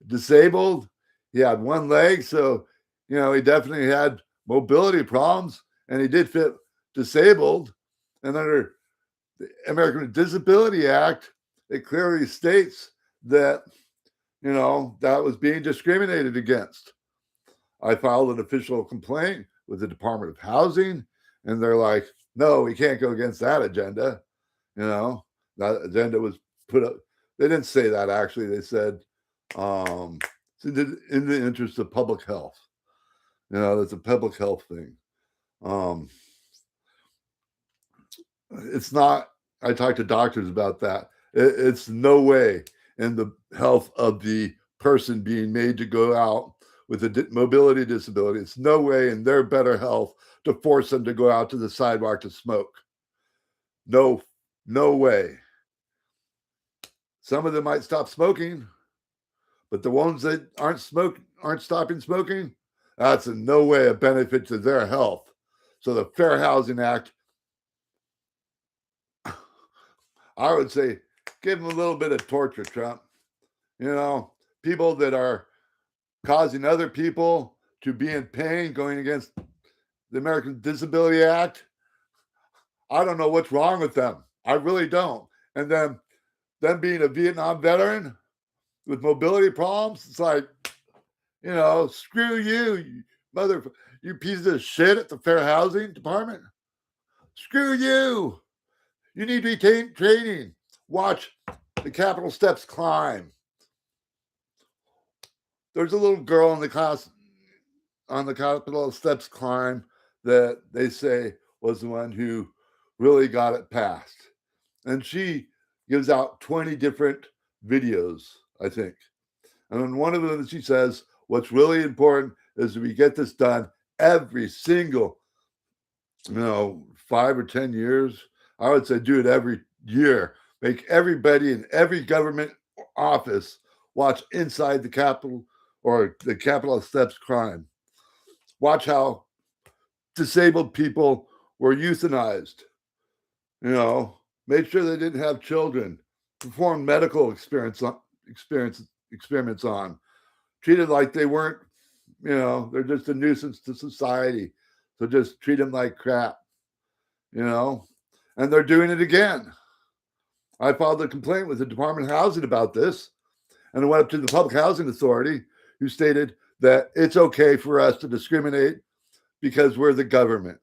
disabled. He had one leg. So, he definitely had mobility problems, and he did fit disabled. And under the American with Disability Act, it clearly states that, that was being discriminated against. I filed an official complaint with the Department of Housing, and they're like, no, we can't go against that agenda. That agenda was put up. They didn't say that, actually. They said, in the interest of public health. That's a public health thing. It's not, I talked to doctors about that. It's no way in the health of the person being made to go out with a mobility disability, it's no way in their better health to force them to go out to the sidewalk to smoke. No, no way. Some of them might stop smoking, but the ones that aren't stopping smoking, that's in no way a benefit to their health. So the Fair Housing Act, I would say, give them a little bit of torture, Trump. You know, people that are causing other people to be in pain, going against the American Disability Act. I don't know what's wrong with them. I really don't. And then them being a Vietnam veteran with mobility problems, it's like, you know, screw you, you pieces of shit at the Fair Housing Department. Screw you. You need to be training. Watch the Capitol steps climb. There's a little girl in the class on the Capitol steps climb that they say was the one who really got it passed. And she gives out 20 different videos, I think. And in one of them, she says, what's really important is that we get this done every single, 5 or 10 years. I would say do it every year. Make everybody in every government office watch Inside the Capitol or the Capitol Steps crime. Watch how disabled people were euthanized. Make sure they didn't have children. Perform medical experiments on. Treated like they weren't, they're just a nuisance to society. So just treat them like crap, and they're doing it again. I filed a complaint with the Department of Housing about this, and it went up to the Public Housing Authority, who stated that it's okay for us to discriminate because we're the government.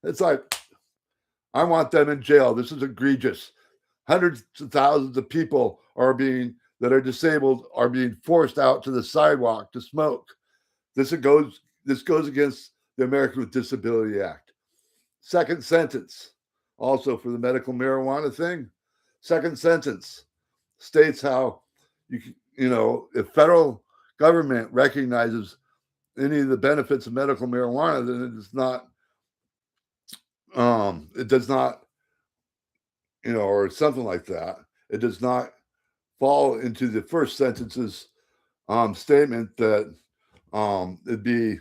It's like, I want them in jail. This is egregious. Hundreds of thousands of people that are disabled are being forced out to the sidewalk to smoke. This goes against the American with Disability Act. Second sentence, also for the medical marijuana thing. Second sentence states how if federal government recognizes any of the benefits of medical marijuana, then it does not, or something like that. It does not fall into the first sentence's statement that it'd be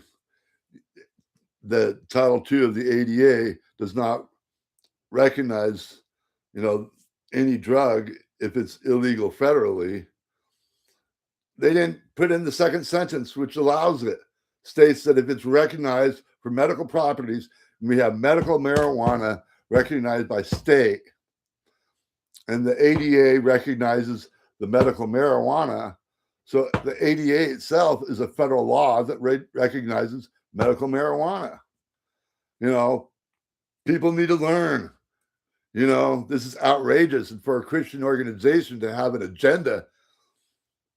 that Title II of the ADA does not recognize, any drug if it's illegal federally. They didn't put in the second sentence, which allows it. States that if it's recognized for medical properties, and we have medical marijuana recognized by state, and the ADA recognizes the medical marijuana. So the ADA itself is a federal law that recognizes medical marijuana. People need to learn. This is outrageous. And for a Christian organization to have an agenda,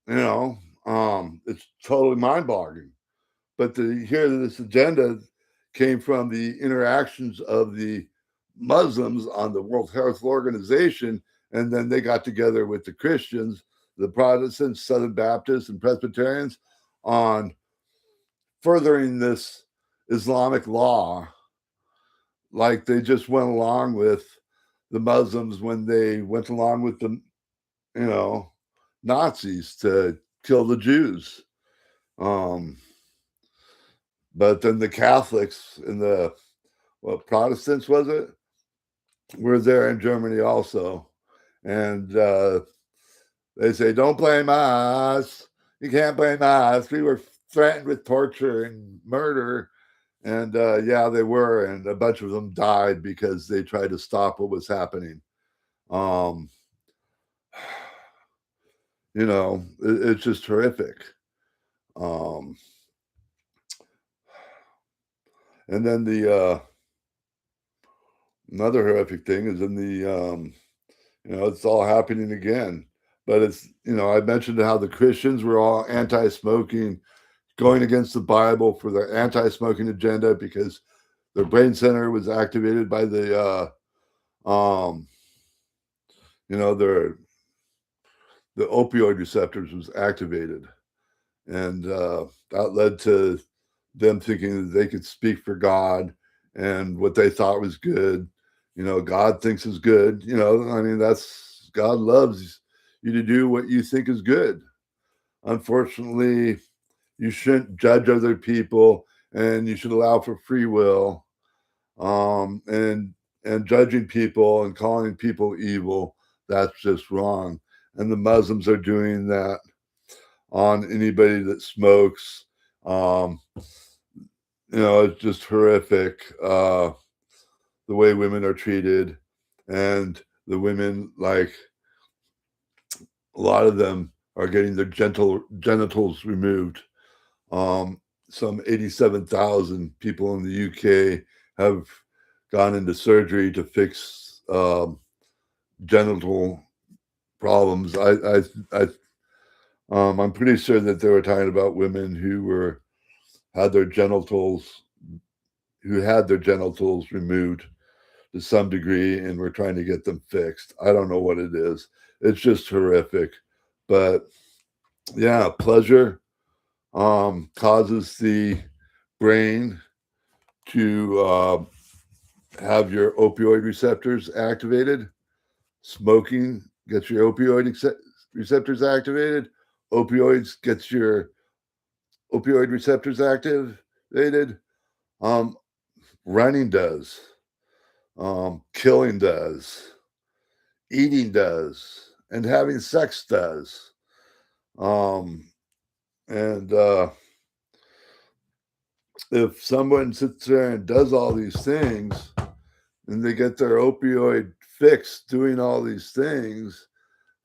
it's totally mind-boggling. But to hear that this agenda came from the interactions of the Muslims on the World Health Organization, and then they got together with the Christians, the Protestants, Southern Baptists, and Presbyterians on furthering this Islamic law, like they just went along with the Muslims when they went along with the, Nazis to kill the Jews. But then the Catholics and the Protestants, was it, were there in Germany also. And they say, don't blame us. You can't blame us. We were threatened with torture and murder. And yeah, they were. And a bunch of them died because they tried to stop what was happening. It's just horrific. And then the another horrific thing is in the it's all happening again. But it's, I mentioned how the Christians were all anti-smoking, going against the Bible for their anti-smoking agenda because their brain center was activated by the the opioid receptors was activated. And that led to them thinking that they could speak for God and what they thought was good. God thinks is good. I mean, that's God loves you to do what you think is good. Unfortunately, you shouldn't judge other people, and you should allow for free will. And judging people and calling people evil, that's just wrong. And the Muslims are doing that on anybody that smokes. Um, it's just horrific, the way women are treated, and the women, like, a lot of them are getting their genitals removed. Um, some 87,000 people in the UK have gone into surgery to fix genital problems. I'm pretty sure that they were talking about women had their genitals who had their genitals removed to some degree, and we're trying to get them fixed. I don't know what it is. It's just horrific. But yeah, pleasure causes the brain to have your opioid receptors activated. Smoking gets your receptors activated. Opioids gets your opioid receptors activated. Um, Running does. Killing does. Eating does. And having sex does. Um, and if someone sits there and does all these things, and they get their opioid fix doing all these things,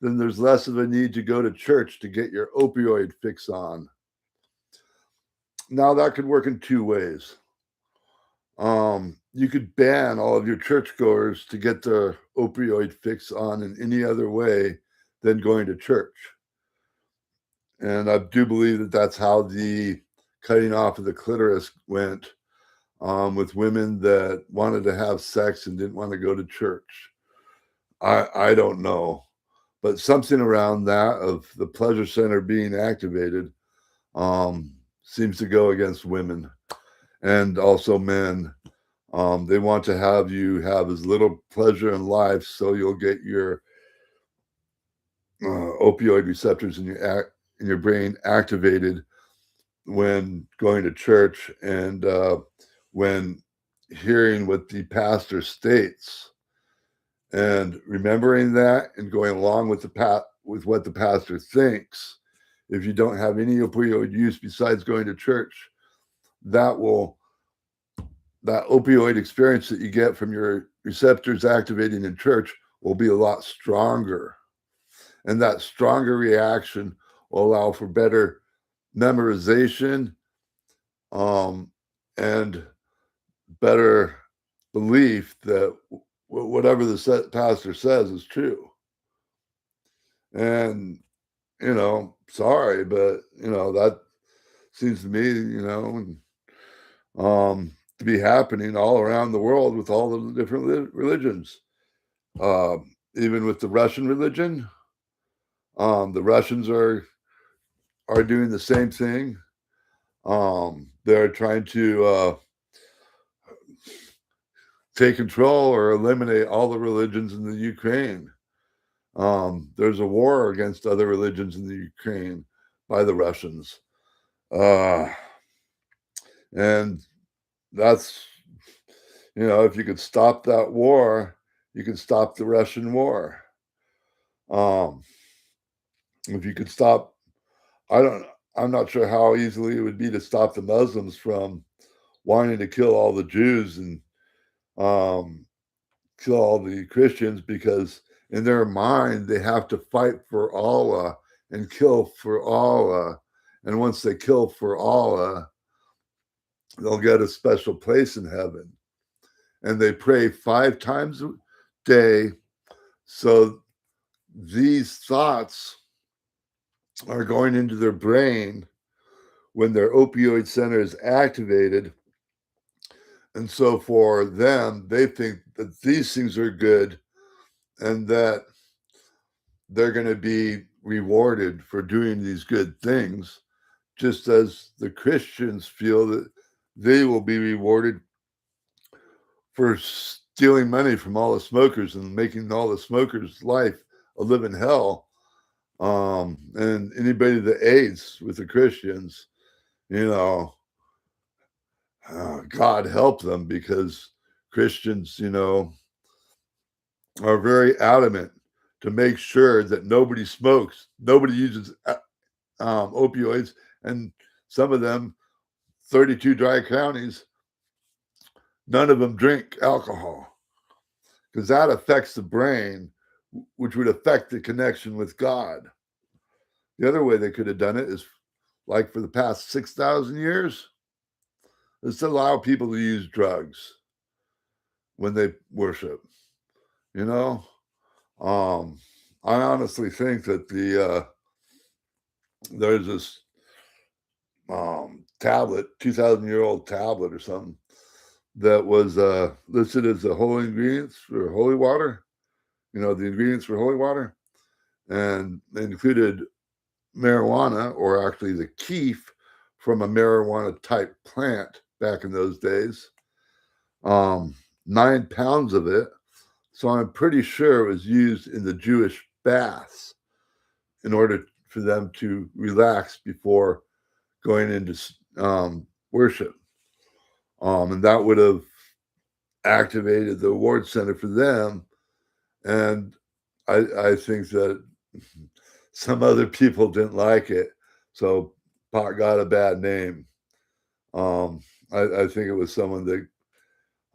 then there's less of a need to go to church to get your opioid fix on. Now, that could work in two ways. You could ban all of your churchgoers to get their opioid fix on in any other way than going to church. And I do believe that that's how the cutting off of the clitoris went, with women that wanted to have sex and didn't want to go to church. I don't know, but something around that of the pleasure center being activated seems to go against women and also men. They want to have you have as little pleasure in life, so you'll get your opioid receptors in your brain activated when going to church and when hearing what the pastor states, and remembering that and going along with with what the pastor thinks. If you don't have any opioid use besides going to church, that opioid experience that you get from your receptors activating in church will be a lot stronger. And that stronger reaction will allow for better memorization, and better belief that whatever the pastor says is true. And, sorry, but, that seems to me, to be happening all around the world with all of the different religions. Even with the Russian religion, the Russians are doing the same thing. They're trying to take control or eliminate all the religions in the Ukraine. There's a war against other religions in the Ukraine by the Russians. And that's, if you could stop that war, you could stop the Russian war. If you could stop, I'm not sure how easily it would be to stop the Muslims from wanting to kill all the Jews and kill all the Christians, because in their mind, they have to fight for Allah and kill for Allah. And once they kill for Allah, they'll get a special place in heaven. And they pray 5 times a day. So these thoughts are going into their brain when their opioid center is activated. And so for them, they think that these things are good and that they're going to be rewarded for doing these good things just as the Christians feel that they will be rewarded for stealing money from all the smokers and making all the smokers' life a living hell. And anybody that aids with the Christians, you know, God help them, because Christians, are very adamant to make sure that nobody smokes, nobody uses opioids, and some of them, 32 dry counties, none of them drink alcohol, because that affects the brain, which would affect the connection with God. The other way they could have done it is, like for the past 6,000 years, is to allow people to use drugs when they worship. You know, um, I honestly think that there's this tablet, 2,000-year-old tablet or something, that was listed as the holy ingredients for holy water. The ingredients for holy water, and they included marijuana, or actually the keef from a marijuana type plant back in those days. 9 pounds of it. So I'm pretty sure it was used in the Jewish baths in order for them to relax before going into worship. And that would have activated the award center for them. And I think that some other people didn't like it, so pot got a bad name. Um, I think it was someone that,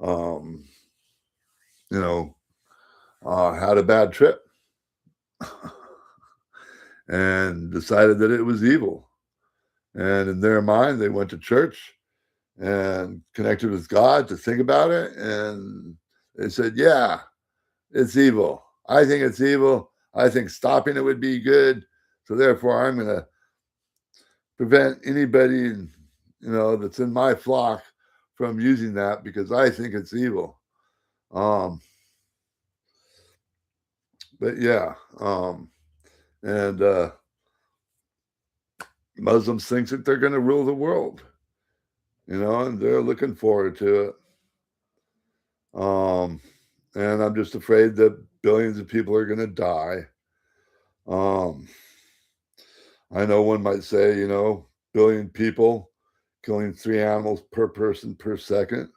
um, you know, had a bad trip and decided that it was evil. And in their mind, they went to church and connected with God to think about it. And they said, yeah, it's evil. I think it's evil. I think stopping it would be good. So therefore, I'm going to prevent anybody, that's in my flock from using that, because I think it's evil. Um, but yeah, and Muslims think that they're going to rule the world, and they're looking forward to it. And I'm just afraid that billions of people are going to die. Um, I know one might say, billion people killing 3 animals per person per second.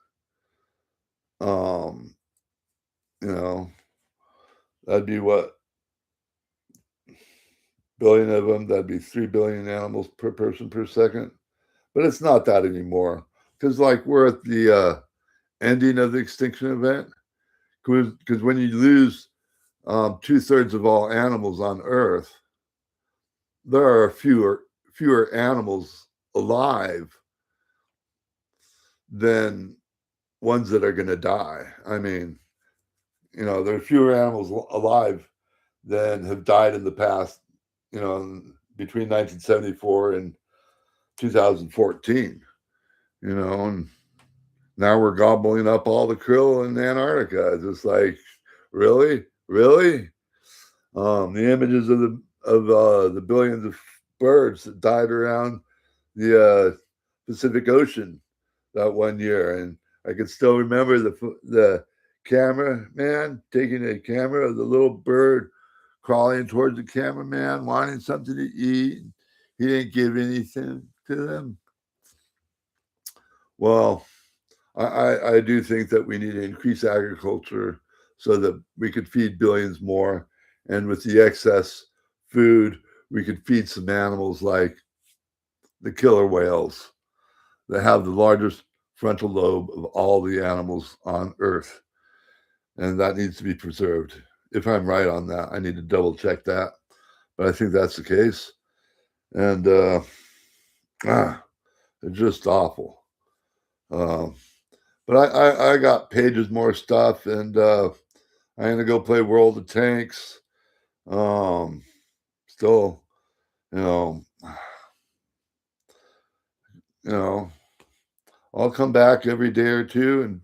Um, you know, that'd be what? Billion of them, that'd be 3 billion animals per person per second. But it's not that anymore, because like we're at the ending of the extinction event. Because when you lose 2/3 of all animals on Earth, there are fewer animals alive than ones that are going to die. I mean, there are fewer animals alive than have died in the past, between 1974 and 2014, and now we're gobbling up all the krill in Antarctica. It's just like, really? Really? The images of the billions of birds that died around the Pacific Ocean that one year, and I can still remember the cameraman taking a camera of the little bird crawling towards the cameraman, wanting something to eat. He didn't give anything to them. Well, I do think that we need to increase agriculture so that we could feed billions more. And with the excess food, we could feed some animals like the killer whales that have the largest frontal lobe of all the animals on Earth. And that needs to be preserved. If I'm right on that, I need to double check that. But I think that's the case. And it's just awful. But I got pages more stuff, and I'm gonna go play World of Tanks. Still, you know, you know, I'll come back every day or two and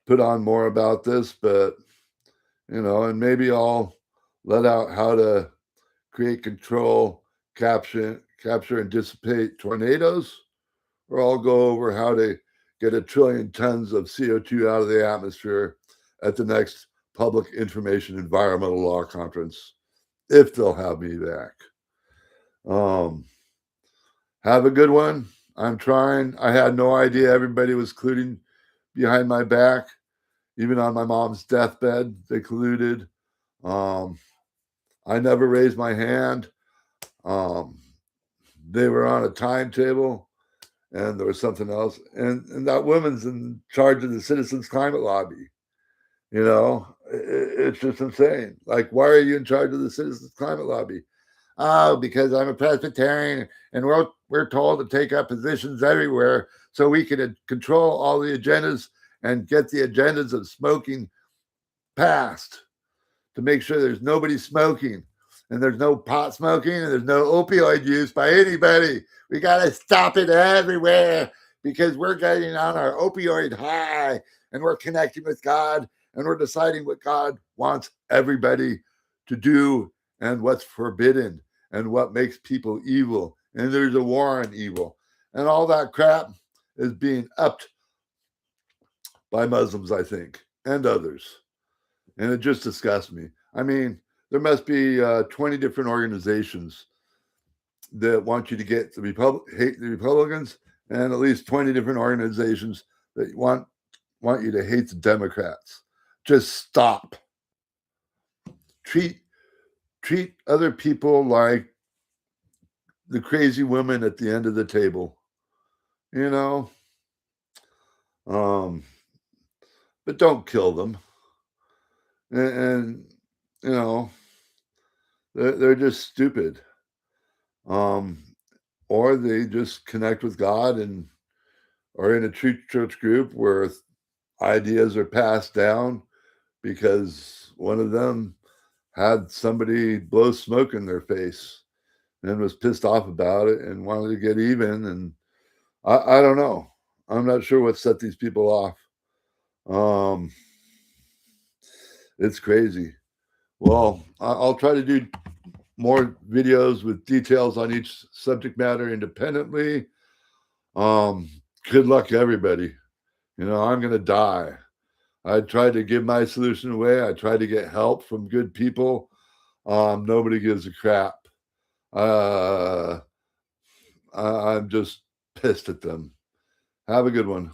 put on more about this, but and maybe I'll let out how to create control, capture and dissipate tornadoes, or I'll go over how to get 1 trillion tons of CO2 out of the atmosphere at the next Public Information Environmental Law Conference, if they'll have me back. Have a good one. I'm trying. I had no idea everybody was colluding behind my back. Even on my mom's deathbed, they colluded. I never raised my hand. They were on a timetable, and there was something else. And that woman's in charge of the Citizens Climate Lobby. It's just insane. Like, why are you in charge of the Citizens Climate Lobby? Oh, because I'm a Presbyterian, and we're told to take up positions everywhere so we can control all the agendas and get the agendas of smoking passed, to make sure there's nobody smoking, and there's no pot smoking, and there's no opioid use by anybody. We got to stop it everywhere because we're getting on our opioid high, and we're connecting with God, and we're deciding what God wants everybody to do and what's forbidden and what makes people evil. And there's a war on evil. And all that crap is being upped by Muslims, I think, and others. And it just disgusts me. I mean, there must be 20 different organizations that want you to hate the Republicans, and at least 20 different organizations that want you to hate the Democrats. Just stop. Treat other people like the crazy woman at the end of the table, but don't kill them. And they're just stupid. Or they just connect with God and are in a church group where ideas are passed down because one of them had somebody blow smoke in their face and was pissed off about it and wanted to get even. And I don't know. I'm not sure what set these people off. It's crazy. Well, I'll try to do more videos with details on each subject matter independently. Good luck, everybody. I'm going to die. I tried to give my solution away. I tried to get help from good people. Nobody gives a crap. I'm just pissed at them. Have a good one.